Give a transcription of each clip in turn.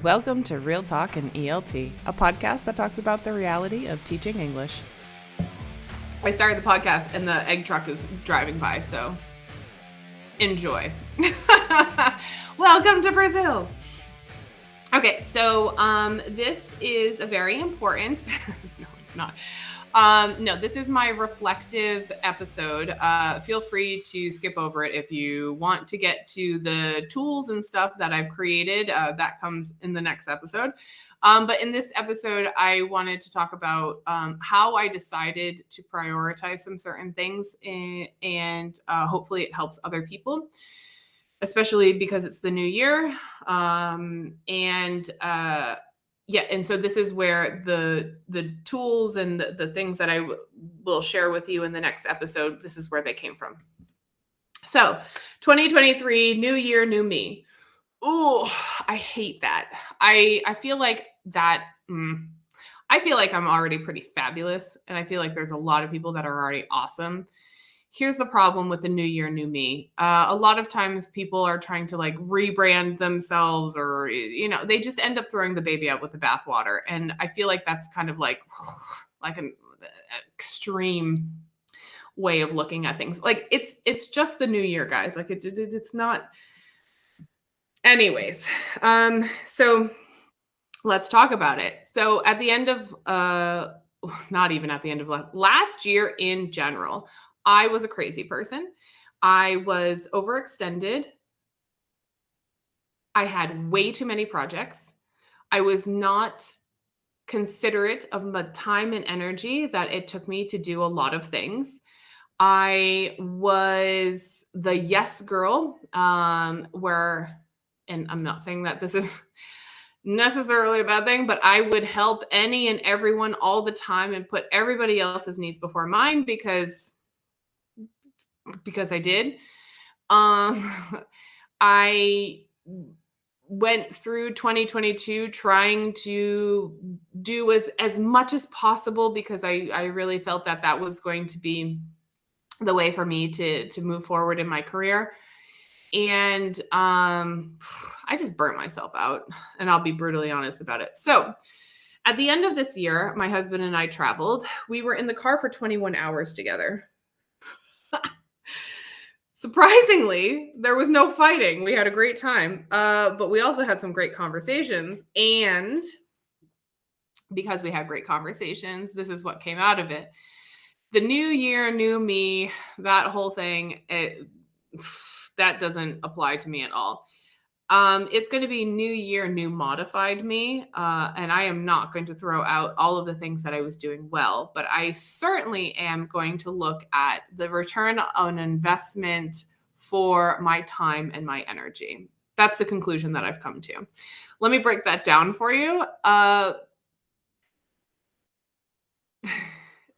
Welcome to Real Talk in ELT, a podcast that talks about the reality of teaching English. I started the podcast and the egg truck is driving by, so enjoy. Welcome to Brazil. Okay, so this is a very important, no, it's not. No, this is my reflective episode. Feel free to skip over it if you want to get to the tools and stuff that I've created. That comes in the next episode. But in this episode, I wanted to talk about how I decided to prioritize some certain things, and hopefully it helps other people, especially because it's the new year. And so this is where the tools and the things that I will share with you in the next episode, this is where they came from. So 2023, new year, new me. Ooh, I hate that. I feel like that. I feel like I'm already pretty fabulous, and I feel like there's a lot of people that are already awesome. Here's the problem with the new year, new me. A lot of times people are trying to like rebrand themselves, or, they just end up throwing the baby out with the bathwater. And I feel like that's kind of like an extreme way of looking at things. Like it's just the new year, guys. Like it's not. Anyways, so let's talk about it. So at the end of, not even at the end of last year in general, I was a crazy person. I was overextended. I had way too many projects. I was not considerate of the time and energy that it took me to do a lot of things. I was the yes girl, and I'm not saying that this is necessarily a bad thing, but I would help any and everyone all the time and put everybody else's needs before mine because I did. I went through 2022 trying to do as much as possible because I really felt that was going to be the way for me to move forward in my career. And I just burnt myself out, and I'll be brutally honest about it. So at the end of this year, my husband and I traveled. We were in the car for 21 hours together. Surprisingly, there was no fighting. We had a great time, but we also had some great conversations. And because we had great conversations, this is what came out of it. The new year, new me, that whole thing, that doesn't apply to me at all. It's going to be new year, new modified me. And I am not going to throw out all of the things that I was doing well, but I certainly am going to look at the return on investment for my time and my energy. That's the conclusion that I've come to. Let me break that down for you.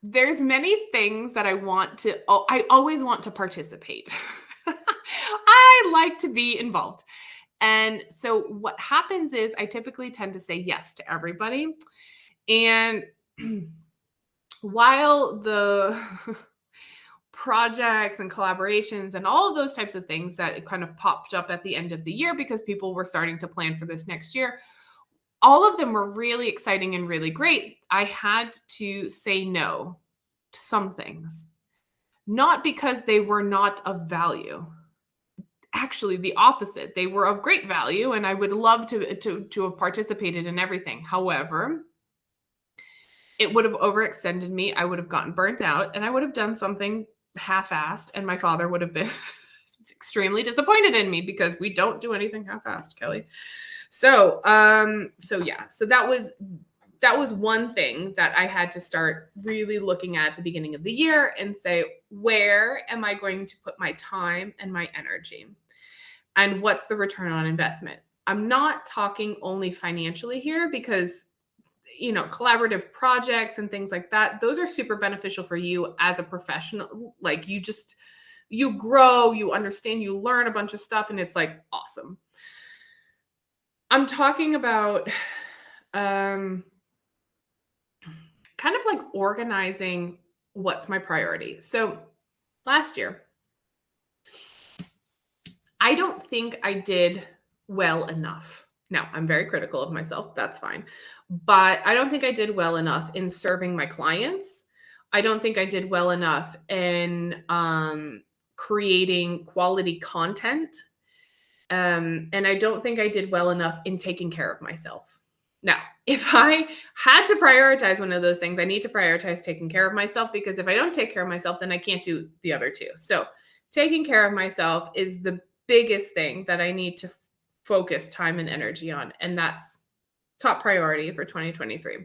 There's many things that I always want to participate. I like to be involved. And so what happens is I typically tend to say yes to everybody. And while the projects and collaborations and all of those types of things that it kind of popped up at the end of the year because people were starting to plan for this next year, all of them were really exciting and really great. I had to say no to some things, not because they were not of value. Actually, the opposite. They were of great value, and I would love to have participated in everything. However, it would have overextended me. I would have gotten burnt out, and I would have done something half-assed, and my father would have been extremely disappointed in me because we don't do anything half-assed, Kelly. So that was one thing that I had to start really looking at the beginning of the year and say, where am I going to put my time and my energy? And what's the return on investment? I'm not talking only financially here because, collaborative projects and things like that, those are super beneficial for you as a professional. Like you grow, you understand, you learn a bunch of stuff, and it's like awesome. I'm talking about kind of like organizing what's my priority. So last year, I don't think I did well enough Now, I'm very critical of myself. That's fine. But I don't think I did well enough in serving my clients. I don't think I did well enough in creating quality content. And I don't think I did well enough in taking care of myself. Now, if I had to prioritize one of those things, I need to prioritize taking care of myself, because if I don't take care of myself, then I can't do the other two. So, taking care of myself is the biggest thing that I need to focus time and energy on. And that's top priority for 2023.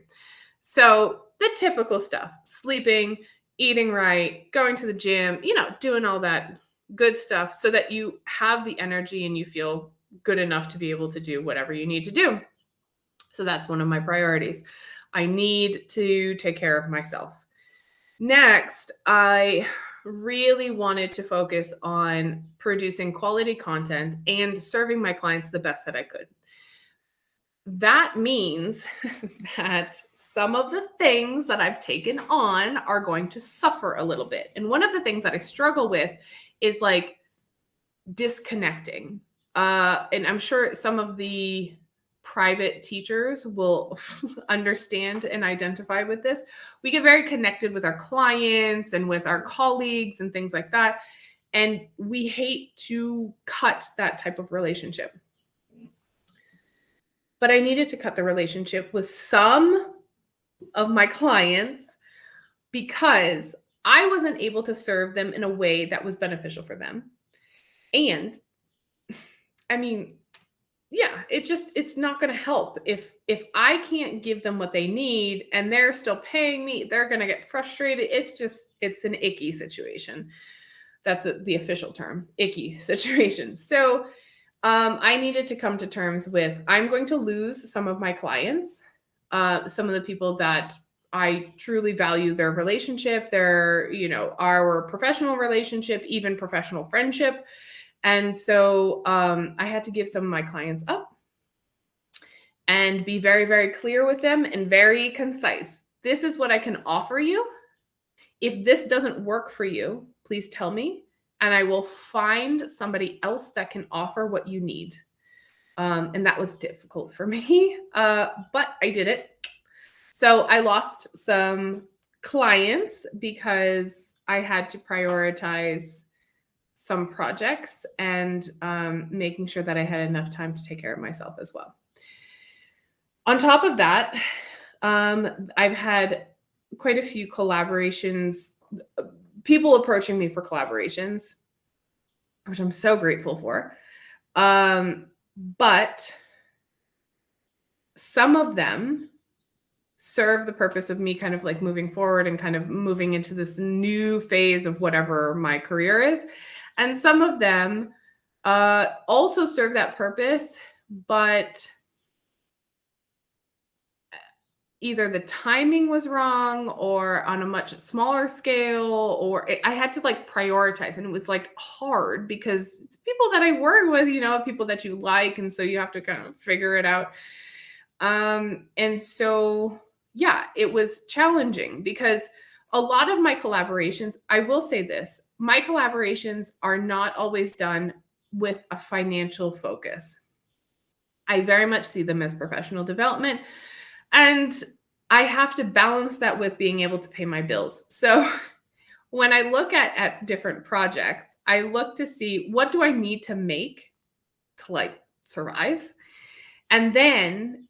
So, the typical stuff: sleeping, eating right, going to the gym, doing all that good stuff so that you have the energy and you feel good enough to be able to do whatever you need to do. So that's one of my priorities. I need to take care of myself. Next, I really wanted to focus on producing quality content and serving my clients the best that I could. That means that some of the things that I've taken on are going to suffer a little bit. And one of the things that I struggle with is like disconnecting. And I'm sure some of the private teachers will understand and identify with this. We get very connected with our clients and with our colleagues and things like that. And we hate to cut that type of relationship. But I needed to cut the relationship with some of my clients because I wasn't able to serve them in a way that was beneficial for them. And I mean, yeah, it's not going to help if I can't give them what they need and they're still paying me. They're going to get frustrated. It's an icky situation. That's the official term, icky situation. So I needed to come to terms with, I'm going to lose some of my clients, some of the people that I truly value their relationship, their, our professional relationship, even professional friendship. And so I had to give some of my clients up and be very, very clear with them and very concise. This is what I can offer you. If this doesn't work for you, please tell me, and I will find somebody else that can offer what you need. And that was difficult for me, but I did it. So I lost some clients because I had to prioritize some projects and making sure that I had enough time to take care of myself as well. On top of that, I've had quite a few collaborations, people approaching me for collaborations, which I'm so grateful for. But some of them serve the purpose of me kind of like moving forward and kind of moving into this new phase of whatever my career is. And some of them also serve that purpose, but either the timing was wrong or on a much smaller scale, or I had to like prioritize. And it was like hard because it's people that I work with, people that you like. And so you have to kind of figure it out. And so, yeah, it was challenging because a lot of my collaborations, I will say this, my collaborations are not always done with a financial focus. I very much see them as professional development. And I have to balance that with being able to pay my bills. So when I look at different projects, I look to see what do I need to make to like survive. And then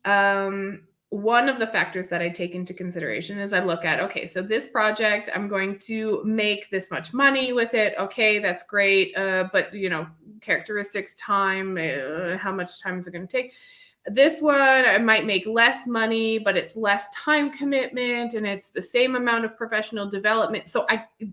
one of the factors that I take into consideration is I look at, okay, so this project, I'm going to make this much money with it. Okay, that's great. But, characteristics, time, how much time is it going to take? This one, I might make less money, but it's less time commitment and it's the same amount of professional development. So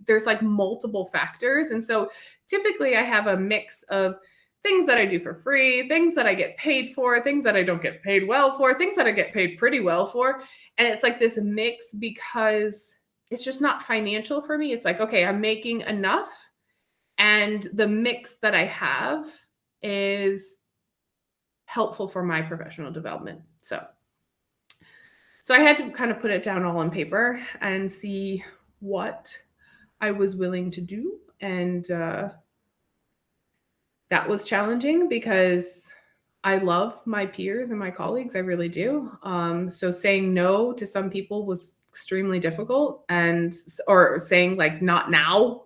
there's like multiple factors. And so typically I have a mix of things that I do for free, things that I get paid for, things that I don't get paid well for, things that I get paid pretty well for. And it's like this mix because it's just not financial for me. It's like, okay, I'm making enough. And the mix that I have is helpful for my professional development. So I had to kind of put it down all on paper and see what I was willing to do. And that was challenging because I love my peers and my colleagues. I really do. So saying no to some people was extremely difficult, or saying like not now.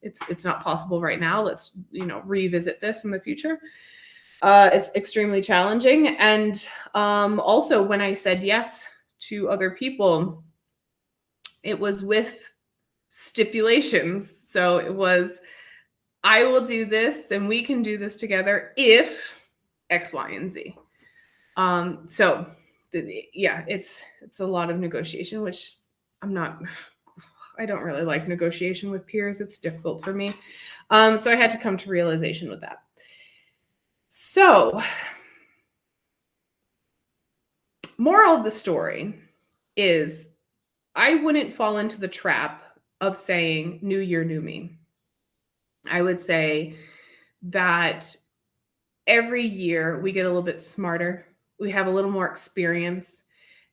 It's not possible right now. Let's revisit this in the future. It's extremely challenging, and also when I said yes to other people, it was with stipulations. So it was, I will do this and we can do this together if X, Y, and Z. So yeah, it's a lot of negotiation, which I don't really like negotiation with peers. It's difficult for me. So I had to come to realization with that. So, moral of the story is I wouldn't fall into the trap of saying new year, new me. I would say that every year we get a little bit smarter. We have a little more experience,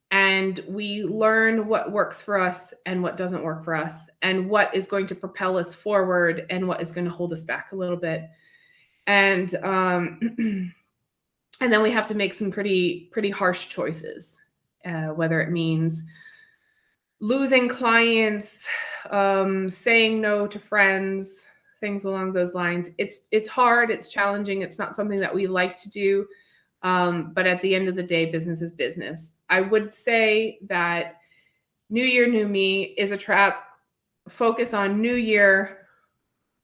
and we learn what works for us and what doesn't work for us, and what is going to propel us forward and what is going to hold us back a little bit. And and then we have to make some pretty harsh choices, whether it means losing clients, saying no to friends, things along those lines. It's hard, it's challenging, it's not something that we like to do. But at the end of the day, business is business. I would say that new year, new me is a trap. Focus on new year,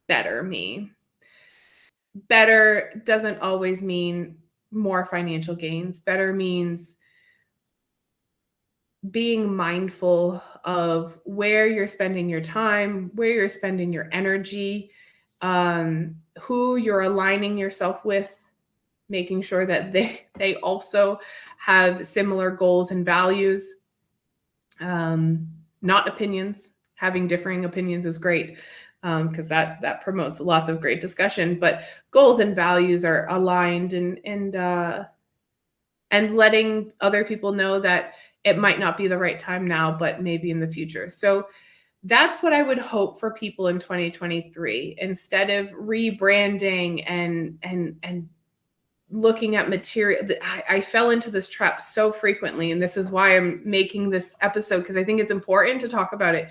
better me. Better doesn't always mean more financial gains. Better means being mindful of where you're spending your time, where you're spending your energy, who you're aligning yourself with, making sure that they also have similar goals and values, not opinions. Having differing opinions is great, because that promotes lots of great discussion, but goals and values are aligned, and letting other people know that it might not be the right time now, but maybe in the future. So that's what I would hope for people in 2023. Instead of rebranding and looking at material, I fell into this trap so frequently, and this is why I'm making this episode, because I think it's important to talk about it.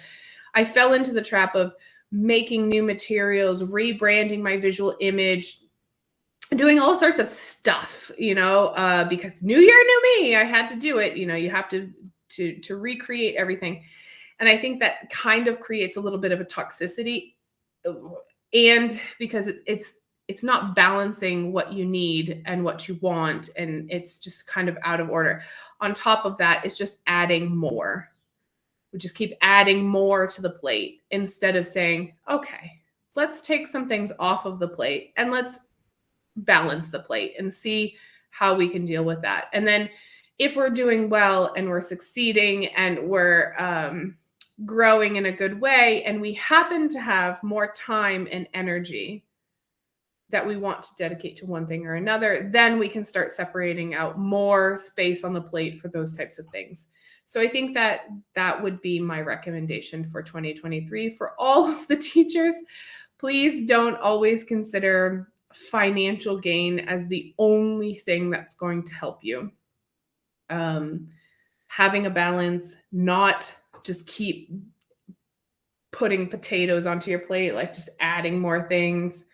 I fell into the trap of making new materials, rebranding my visual image, doing all sorts of stuff, because new year, new me, I had to do it. You have to recreate everything. And I think that kind of creates a little bit of a toxicity, and because it's not balancing what you need and what you want, and it's just kind of out of order. On top of that, it's just adding more. We just keep adding more to the plate instead of saying, okay, let's take some things off of the plate and let's balance the plate and see how we can deal with that. And then if we're doing well and we're succeeding and we're growing in a good way, and we happen to have more time and energy that we want to dedicate to one thing or another, then we can start separating out more space on the plate for those types of things. So I think that would be my recommendation for 2023 for all of the teachers. Please don't always consider financial gain as the only thing that's going to help you. Having a balance, not just keep putting potatoes onto your plate, like just adding more things,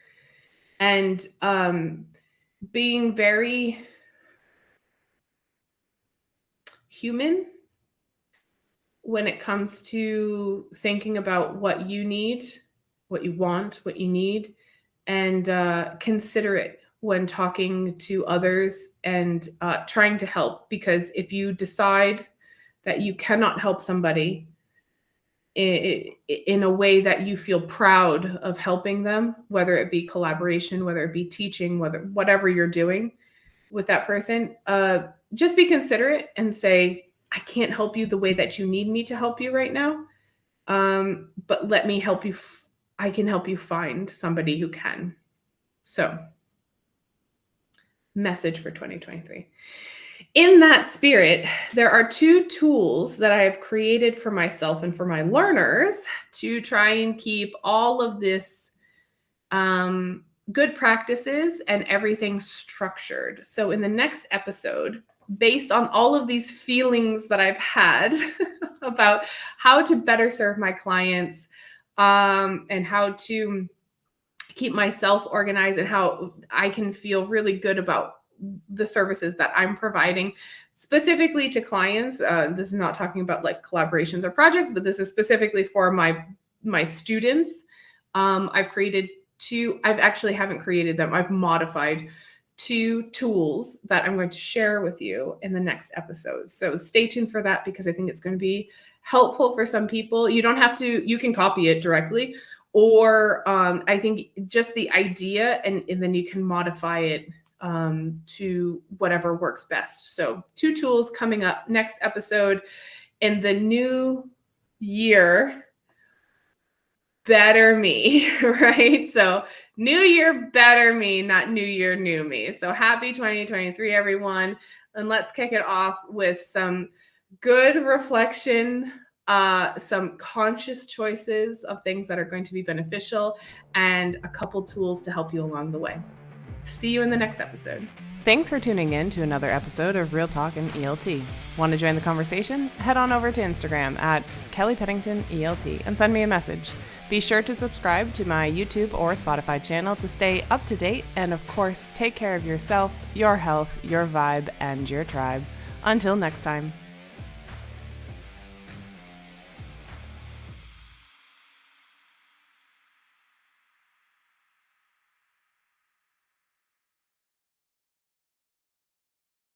and being very human when it comes to thinking about what you need, what you want, what you need, and considerate when talking to others and trying to help. Because if you decide that you cannot help somebody in a way that you feel proud of helping them, whether it be collaboration, whether it be teaching, whatever you're doing with that person, just be considerate and say, I can't help you the way that you need me to help you right now, but let me help you. I can help you find somebody who can. So, message for 2023. In that spirit, there are 2 tools that I have created for myself and for my learners to try and keep all of this good practices and everything structured. So in the next episode, based on all of these feelings that I've had about how to better serve my clients, and how to keep myself organized and how I can feel really good about the services that I'm providing specifically to clients. This is not talking about like collaborations or projects, but this is specifically for my students. I've created I've actually haven't created them. I've modified 2 tools that I'm going to share with you in the next episode. So stay tuned for that, because I think it's going to be helpful for some people. You don't have to, you can copy it directly, or I think just the idea, and then you can modify it to whatever works best. So 2 tools coming up next episode. In the new year, better me, right? So new year, better me, not new year, new me. So happy 2023, everyone. And let's kick it off with some good reflection, some conscious choices of things that are going to be beneficial, and a couple tools to help you along the way. See you in the next episode. Thanks for tuning in to another episode of Real Talk and ELT. Want to join the conversation? Head on over to Instagram at Kelly Pennington ELT and send me a message. Be sure to subscribe to my YouTube or Spotify channel to stay up to date. And of course, take care of yourself, your health, your vibe, and your tribe. Until next time.